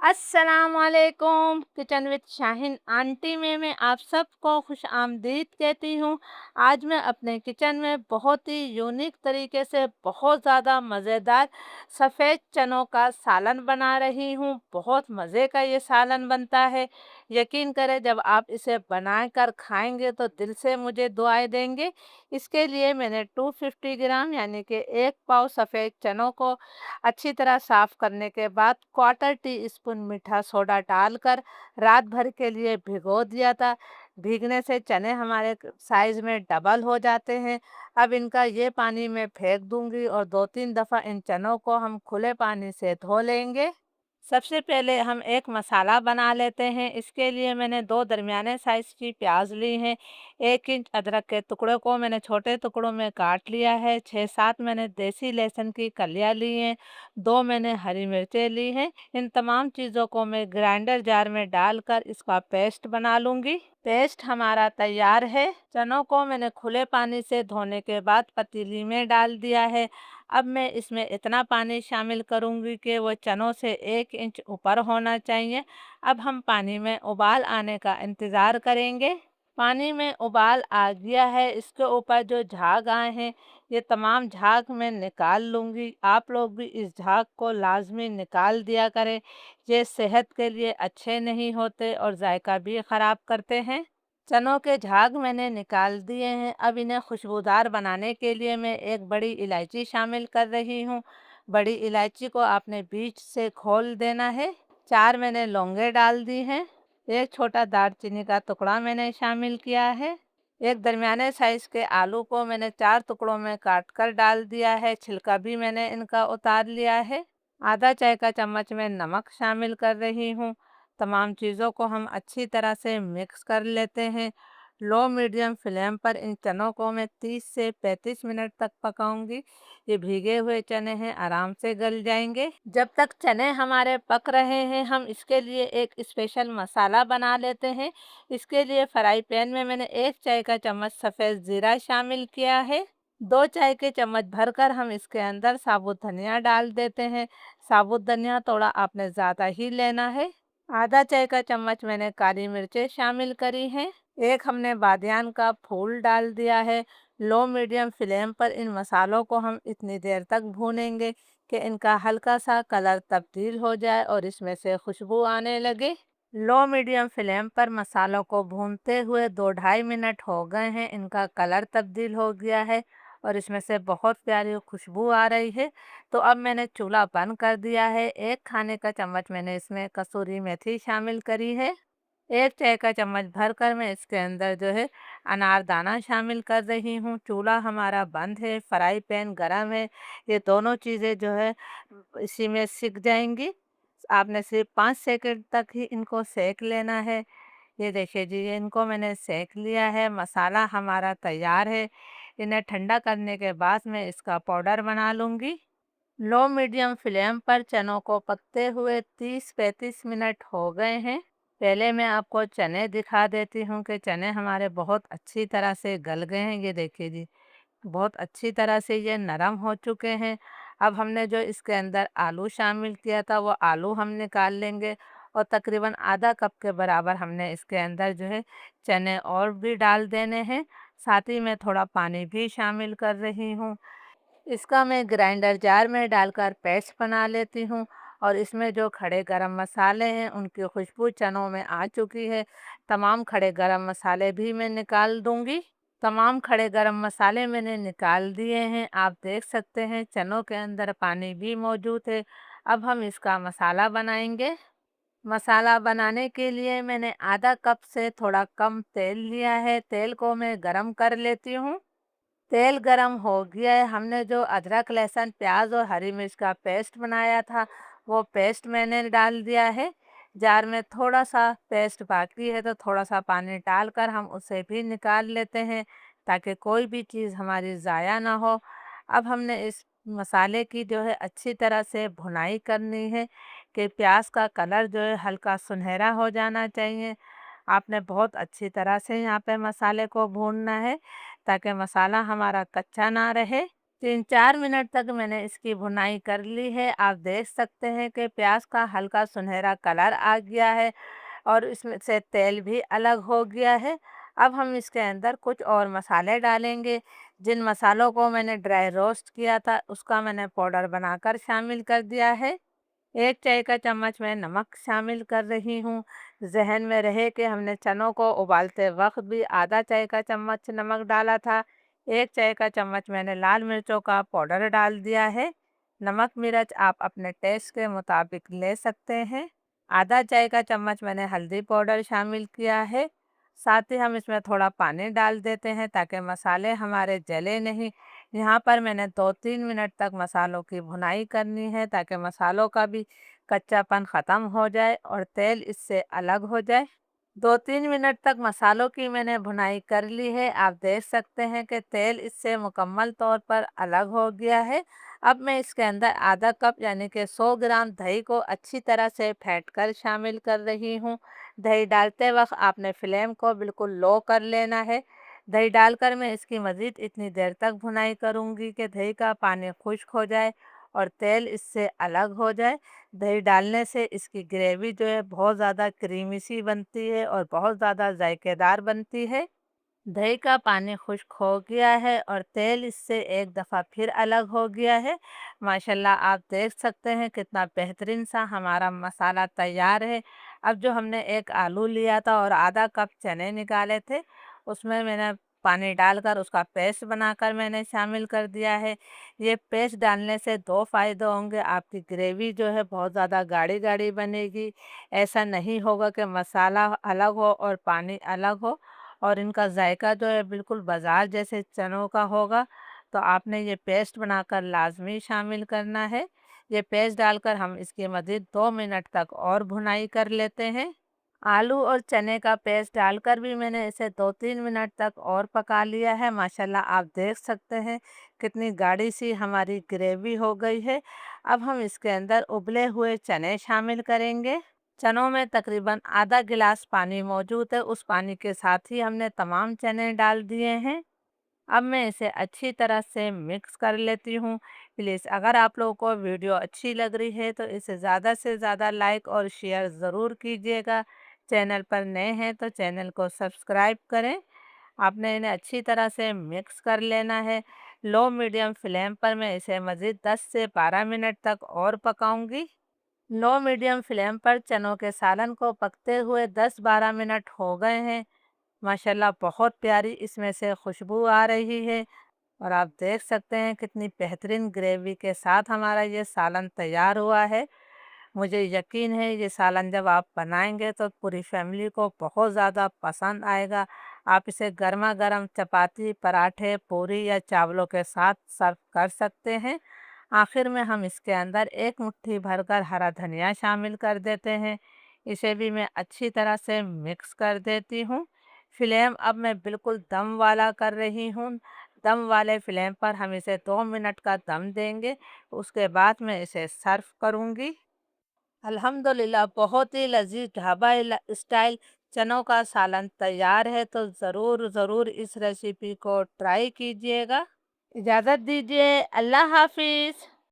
अस्सलामुअलैकुम kitchen with Shaheen aunty में मैं आप सबको खुश आमदीद कहती हूँ। आज मैं अपने किचन में बहुत ही यूनिक तरीके से बहुत ज़्यादा मज़ेदार सफ़ेद चनों का सालन बना रही हूँ। बहुत मज़े का ये सालन बनता है। यकीन करें, जब आप इसे बनाकर खाएंगे तो दिल से मुझे दुआएं देंगे। इसके लिए मैंने 250 ग्राम यानी कि 1 पाव सफ़ेद चनों को अच्छी तरह साफ करने के बाद क्वार्टर टी स्पून मीठा सोडा डालकर रात भर के लिए भिगो दिया था। भीगने से चने हमारे साइज में डबल हो जाते हैं। अब इनका ये पानी मैं फेंक दूंगी और 2-3 दफ़ा इन चनों को हम खुले पानी से धो लेंगे। सबसे पहले हम एक मसाला बना लेते हैं। इसके लिए मैंने 2 दरमियाने साइज़ की प्याज ली हैं। 1 इंच अदरक के टुकड़ों को मैंने छोटे टुकड़ों में काट लिया है। 6-7 मैंने देसी लहसुन की कलियाँ ली हैं। 2 मैंने हरी मिर्चें ली हैं। इन तमाम चीज़ों को मैं ग्राइंडर जार में डालकर इसका पेस्ट बना लूँगी। पेस्ट हमारा तैयार है। चनों को मैंने खुले पानी से धोने के बाद पतीली में डाल दिया है। अब मैं इसमें इतना पानी शामिल करूँगी कि वो चनों से 1 इंच ऊपर होना चाहिए। अब हम पानी में उबाल आने का इंतज़ार करेंगे। पानी में उबाल आ गया है। इसके ऊपर जो झाग आए हैं, ये तमाम झाग मैं निकाल लूँगी। आप लोग भी इस झाग को लाज़मी निकाल दिया करें। ये सेहत के लिए अच्छे नहीं होते और जायका भी ख़राब करते हैं। चनों के झाग मैंने निकाल दिए हैं। अब इन्हें खुशबूदार बनाने के लिए मैं एक बड़ी इलायची शामिल कर रही हूँ। बड़ी इलायची को आपने बीच से खोल देना है। 4 मैंने लौंगे डाल दी हैं। एक छोटा दालचीनी का टुकड़ा मैंने शामिल किया है। एक दरमियाने साइज़ के आलू को मैंने 4 टुकड़ों में काट कर डाल दिया है। छिलका भी मैंने इनका उतार लिया है। आधा चाय का चम्मच मैं नमक शामिल कर रही हूँ। तमाम चीज़ों को हम अच्छी तरह से मिक्स कर लेते हैं। लो मीडियम फ्लेम पर इन चनों को मैं 30 से 35 मिनट तक पकाऊंगी। ये भीगे हुए चने हैं, आराम से गल जाएंगे। जब तक चने हमारे पक रहे हैं, हम इसके लिए एक स्पेशल मसाला बना लेते हैं। इसके लिए फ्राई पैन में मैंने 1 चाय का चम्मच सफ़ेद ज़ीरा शामिल किया है। 2 चाय के चम्मच भरकर हम इसके अंदर साबुत धनिया डाल देते हैं। साबुत धनिया थोड़ा आपने ज़्यादा ही लेना है। आधा चाय का चम्मच मैंने काली मिर्चें शामिल करी हैं। एक हमने बादियान का फूल डाल दिया है। लो मीडियम फ्लेम पर इन मसालों को हम इतनी देर तक भूनेंगे कि इनका हल्का सा कलर तब्दील हो जाए और इसमें से खुशबू आने लगे। लो मीडियम फ्लेम पर मसालों को भूनते हुए 2-2.5 मिनट हो गए हैं। इनका कलर तब्दील हो गया है और इसमें से बहुत प्यारी खुशबू आ रही है। तो अब मैंने चूल्हा बंद कर दिया है। 1 खाने का चम्मच मैंने इसमें कसूरी मेथी शामिल करी है। 1 चाय का चम्मच भरकर मैं इसके अंदर जो है अनारदाना शामिल कर रही हूँ। चूल्हा हमारा बंद है, फ्राई पैन गरम है। ये दोनों चीज़ें जो है इसी में सिक जाएंगी। आपने सिर्फ 5 सेकंड तक ही इनको सेक लेना है। ये देखिए जी, ये इनको मैंने सेक लिया है। मसाला हमारा तैयार है। इन्हें ठंडा करने के बाद मैं इसका पाउडर बना लूँगी। लो मीडियम फ्लेम पर चनों को पकते हुए 30-35 मिनट हो गए हैं। पहले मैं आपको चने दिखा देती हूँ कि चने हमारे बहुत अच्छी तरह से गल गए हैं। ये देखिए जी, बहुत अच्छी तरह से ये नरम हो चुके हैं। अब हमने जो इसके अंदर आलू शामिल किया था, वो आलू हम निकाल लेंगे और तकरीबन आधा कप के बराबर हमने इसके अंदर जो है चने और भी डाल देने हैं। साथ ही मैं थोड़ा पानी भी शामिल कर रही हूँ। इसका मैं ग्राइंडर जार में डालकर पेस्ट बना लेती हूँ और इसमें जो खड़े गरम मसाले हैं, उनकी खुशबू चनों में आ चुकी है। तमाम खड़े गरम मसाले भी मैं निकाल दूँगी। तमाम खड़े गरम मसाले मैंने निकाल दिए हैं। आप देख सकते हैं चनों के अंदर पानी भी मौजूद है। अब हम इसका मसाला बनाएंगे। मसाला बनाने के लिए मैंने आधा कप से थोड़ा कम तेल लिया है। तेल को मैं गरम कर लेती हूँ। तेल गरम हो गया है। हमने जो अदरक, लहसुन, प्याज और हरी मिर्च का पेस्ट बनाया था, वो पेस्ट मैंने डाल दिया है। जार में थोड़ा सा पेस्ट बाकी है, तो थोड़ा सा पानी डालकर हम उसे भी निकाल लेते हैं ताकि कोई भी चीज़ हमारी ज़ाया ना हो। अब हमने इस मसाले की जो है अच्छी तरह से भुनाई करनी है कि प्याज का कलर जो है हल्का सुनहरा हो जाना चाहिए। आपने बहुत अच्छी तरह से यहाँ पे मसाले को भूनना है ताकि मसाला हमारा कच्चा ना रहे। 3-4 मिनट तक मैंने इसकी भुनाई कर ली है। आप देख सकते हैं कि प्याज़ का हल्का सुनहरा कलर आ गया है और इसमें से तेल भी अलग हो गया है। अब हम इसके अंदर कुछ और मसाले डालेंगे। जिन मसालों को मैंने ड्राई रोस्ट किया था, उसका मैंने पाउडर बनाकर शामिल कर दिया है। 1 चाय का चम्मच मैं नमक शामिल कर रही हूँ। ज़हन में रहे कि हमने चनों को उबालते वक़्त भी आधा चाय का चम्मच नमक डाला था। 1 चाय का चम्मच मैंने लाल मिर्चों का पाउडर डाल दिया है। नमक मिर्च आप अपने टेस्ट के मुताबिक ले सकते हैं। आधा चाय का चम्मच मैंने हल्दी पाउडर शामिल किया है। साथ ही हम इसमें थोड़ा पानी डाल देते हैं ताकि मसाले हमारे जले नहीं। यहाँ पर मैंने 2-3 मिनट तक मसालों की भुनाई करनी है ताकि मसालों का भी कच्चापन ख़त्म हो जाए और तेल इससे अलग हो जाए। 2-3 मिनट तक मसालों की मैंने भुनाई कर ली है। आप देख सकते हैं कि तेल इससे मुकम्मल तौर पर अलग हो गया है। अब मैं इसके अंदर आधा कप यानी कि 100 ग्राम दही को अच्छी तरह से फेंट कर शामिल कर रही हूँ। दही डालते वक्त आपने फ्लेम को बिल्कुल लो कर लेना है। दही डालकर मैं इसकी मज़ीद इतनी देर तक भुनाई करूँगी कि दही का पानी खुश्क हो जाए और तेल इससे अलग हो जाए। दही डालने से इसकी ग्रेवी जो है बहुत ज़्यादा क्रीमी सी बनती है और बहुत ज़्यादा जायकेदार बनती है। दही का पानी खुश्क हो गया है और तेल इससे एक दफ़ा फिर अलग हो गया है। माशाल्लाह आप देख सकते हैं कितना बेहतरीन सा हमारा मसाला तैयार है। अब जो हमने एक आलू लिया था और आधा कप चने निकाले थे, उसमें मैंने पानी डालकर उसका पेस्ट बनाकर मैंने शामिल कर दिया है। ये पेस्ट डालने से 2 फ़ायदे होंगे, आपकी ग्रेवी जो है बहुत ज़्यादा गाढ़ी-गाढ़ी बनेगी। ऐसा नहीं होगा कि मसाला अलग हो और पानी अलग हो और इनका जायका जो है बिल्कुल बाज़ार जैसे चनों का होगा। तो आपने ये पेस्ट बनाकर लाज़मी शामिल करना है। ये पेस्ट डालकर हम इसकी मज़ीद 2 मिनट तक और भुनाई कर लेते हैं। आलू और चने का पेस्ट डालकर भी मैंने इसे 2-3 मिनट तक और पका लिया है। माशाल्लाह आप देख सकते हैं कितनी गाढ़ी सी हमारी ग्रेवी हो गई है। अब हम इसके अंदर उबले हुए चने शामिल करेंगे। चनों में तकरीबन आधा गिलास पानी मौजूद है, उस पानी के साथ ही हमने तमाम चने डाल दिए हैं। अब मैं इसे अच्छी तरह से मिक्स कर लेती हूँ। प्लीज़ अगर आप लोगों को वीडियो अच्छी लग रही है तो इसे ज़्यादा से ज़्यादा लाइक और शेयर ज़रूर कीजिएगा। चैनल पर नए हैं तो चैनल को सब्सक्राइब करें। आपने इन्हें अच्छी तरह से मिक्स कर लेना है। लो मीडियम फ्लेम पर मैं इसे मज़ीद 10 से 12 मिनट तक और पकाऊंगी। लो मीडियम फ्लेम पर चनों के सालन को पकते हुए 10-12 मिनट हो गए हैं। माशाल्लाह बहुत प्यारी इसमें से खुशबू आ रही है और आप देख सकते हैं कितनी बेहतरीन ग्रेवी के साथ हमारा ये सालन तैयार हुआ है। मुझे यकीन है ये सालन जब आप बनाएंगे तो पूरी फैमिली को बहुत ज़्यादा पसंद आएगा। आप इसे गर्मा गर्म चपाती, पराठे, पूरी या चावलों के साथ सर्व कर सकते हैं। आखिर में हम इसके अंदर एक मुट्ठी भरकर हरा धनिया शामिल कर देते हैं। इसे भी मैं अच्छी तरह से मिक्स कर देती हूँ। फ्लेम अब मैं बिल्कुल दम वाला कर रही हूँ। दम वाले फ्लेम पर हम इसे 2 मिनट का दम देंगे। उसके बाद मैं इसे सर्व करूँगी। अल्हम्दुलिल्लाह बहुत ही लजीज ढाबा स्टाइल चनों का सालन तैयार है, तो ज़रूर ज़रूर इस रेसिपी को ट्राई कीजिएगा। इजाज़त दीजिए, अल्लाह हाफिज़।